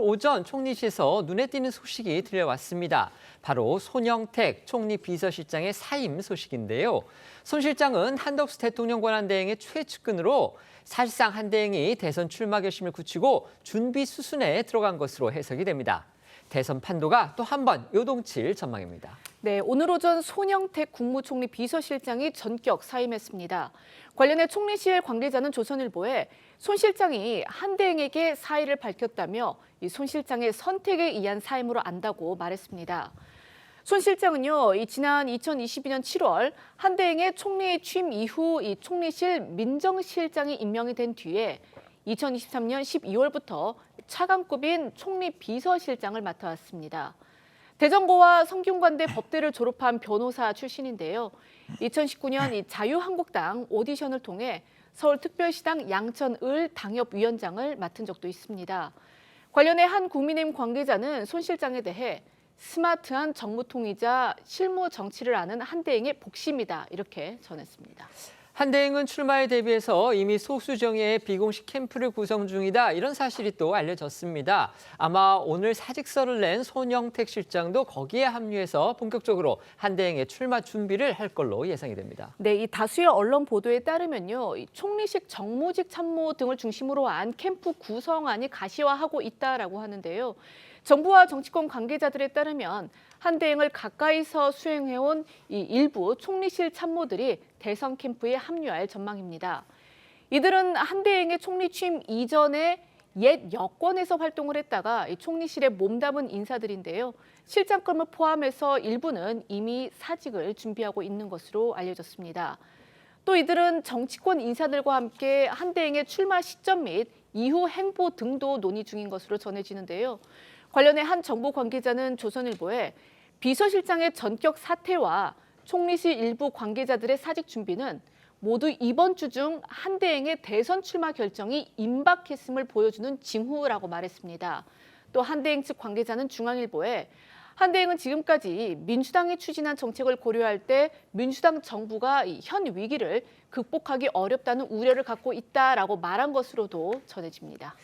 오전 총리실에서 눈에 띄는 소식이 들려왔습니다. 바로 손영택 총리 비서실장의 사임 소식인데요. 손 실장은 한덕수 대통령 권한대행의 최측근으로 사실상 한대행이 대선 출마 결심을 굳히고 준비 수순에 들어간 것으로 해석이 됩니다. 대선 판도가 또 한 번 요동칠 전망입니다. 네, 오늘 오전 손영택 국무총리 비서실장이 전격 사임했습니다. 관련해 총리실 관계자는 조선일보에 손 실장이 한대행에게 사의를 밝혔다며 이 손 실장의 선택에 의한 사임으로 안다고 말했습니다. 손 실장은요, 지난 2022년 7월 한대행의 총리 취임 이후 이 총리실 민정실장이 임명이 된 뒤에 2023년 12월부터 차관급인 총리 비서실장을 맡아왔습니다. 대전고와 성균관대 법대를 졸업한 변호사 출신인데요. 2019년 이 자유한국당 오디션을 통해 서울특별시당 양천을 당협위원장을 맡은 적도 있습니다. 관련해 한 국민의힘 관계자는 손 실장에 대해 스마트한 정무통이자 실무 정치를 아는 한대행의 복심이다 이렇게 전했습니다. 한대행은 출마에 대비해서 이미 소수 정예의 비공식 캠프를 구성 중이다 이런 사실이 또 알려졌습니다. 아마 오늘 사직서를 낸 손영택 실장도 거기에 합류해서 본격적으로 한대행의 출마 준비를 할 걸로 예상이 됩니다. 네, 이 다수의 언론 보도에 따르면요, 이 총리식 정무직 참모 등을 중심으로 한 캠프 구성안이 가시화하고 있다라고 하는데요. 정부와 정치권 관계자들에 따르면 한대행을 가까이서 수행해온 이 일부 총리실 참모들이 대선 캠프에 합류할 전망입니다. 이들은 한대행의 총리 취임 이전에 옛 여권에서 활동을 했다가 이 총리실에 몸담은 인사들인데요. 실장급을 포함해서 일부는 이미 사직을 준비하고 있는 것으로 알려졌습니다. 또 이들은 정치권 인사들과 함께 한대행의 출마 시점 및 이후 행보 등도 논의 중인 것으로 전해지는데요. 관련해 한 정부 관계자는 조선일보에 비서실장의 전격 사퇴와 총리실 일부 관계자들의 사직 준비는 모두 이번 주 중 한대행의 대선 출마 결정이 임박했음을 보여주는 징후라고 말했습니다. 또 한대행 측 관계자는 중앙일보에 한대행은 지금까지 민주당이 추진한 정책을 고려할 때 민주당 정부가 현 위기를 극복하기 어렵다는 우려를 갖고 있다라고 말한 것으로도 전해집니다.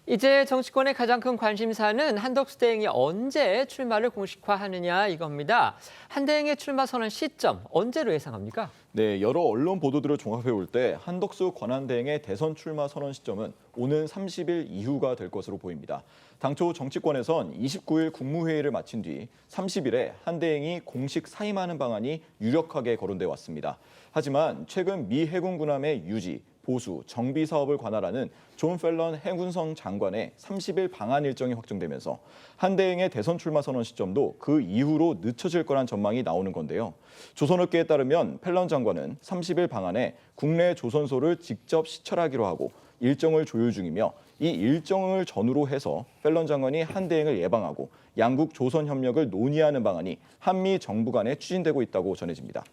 이제 정치권의 가장 큰 관심사는 한덕수 대행이 언제 출마를 공식화하느냐 이겁니다. 한대행의 출마 선언 시점 언제로 예상합니까? 네, 여러 언론 보도들을 종합해 볼 때 한덕수 권한대행의 대선 출마 선언 시점은 오는 30일 이후가 될 것으로 보입니다. 당초 정치권에선 29일 국무회의를 마친 뒤 30일에 한대행이 공식 사임하는 방안이 유력하게 거론돼 왔습니다. 하지만 최근 미 해군 군함의 유지, 보수, 정비 사업을 관할하는 존 펠런 해군성 장관의 30일 방한 일정이 확정되면서 한대행의 대선 출마 선언 시점도 그 이후로 늦춰질 거란 전망이 나오는 건데요. 조선업계에 따르면 펠런 장관은 30일 방한에 국내 조선소를 직접 시찰하기로 하고 일정을 조율 중이며 이 일정을 전후로 해서 펠런 장관이 한대행을 예방하고 양국 조선 협력을 논의하는 방안이 한미 정부 간에 추진되고 있다고 전해집니다.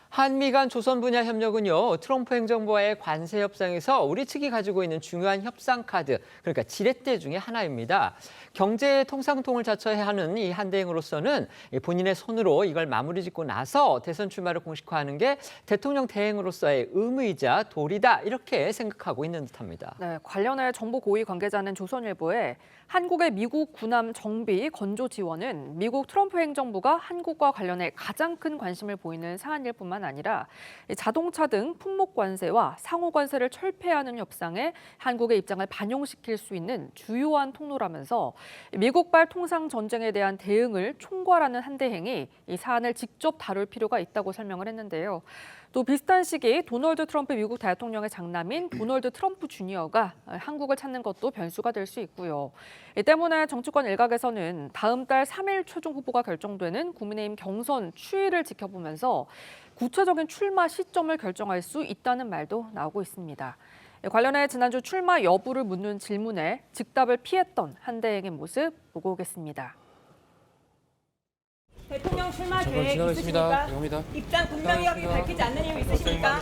한미 간 조선 분야 협력은요, 트럼프 행정부와의 관세 협상에서 우리 측이 가지고 있는 중요한 협상 카드, 그러니까 지렛대 중에 하나입니다. 경제 통상통을 자처해야 하는 이 한대행으로서는 본인의 손으로 이걸 마무리 짓고 나서 대선 출마를 공식화하는 게 대통령 대행으로서의 의무이자 도리다 이렇게 생각하고 있는 듯합니다. 네, 관련해 정부 고위 관계자는 조선일보에 한국의 미국 군함 정비 건조 지원은 미국 트럼프 행정부가 한국과 관련해 가장 큰 관심을 보이는 사안일 뿐만 아니라 자동차 등 품목 관세와 상호 관세를 철폐하는 협상에 한국의 입장을 반영시킬 수 있는 주요한 통로라면서 미국발 통상 전쟁에 대한 대응을 총괄하는 한대행이 이 사안을 직접 다룰 필요가 있다고 설명을 했는데요. 또 비슷한 시기 도널드 트럼프 미국 대통령의 장남인 도널드 트럼프 주니어가 한국을 찾는 것도 변수가 될 수 있고요. 이 때문에 정치권 일각에서는 다음 달 3일 최종 후보가 결정되는 국민의힘 경선 추이를 지켜보면서 구체적인 출마 시점을 결정할 수 있다는 말도 나오고 있습니다. 관련해 지난주 출마 여부를 묻는 질문에 즉답을 피했던 한대행의 모습 보고 오겠습니다. 대통령 출마 계획 있으십니까? 입장 분명히 밝히지 않는 이유 있으십니까?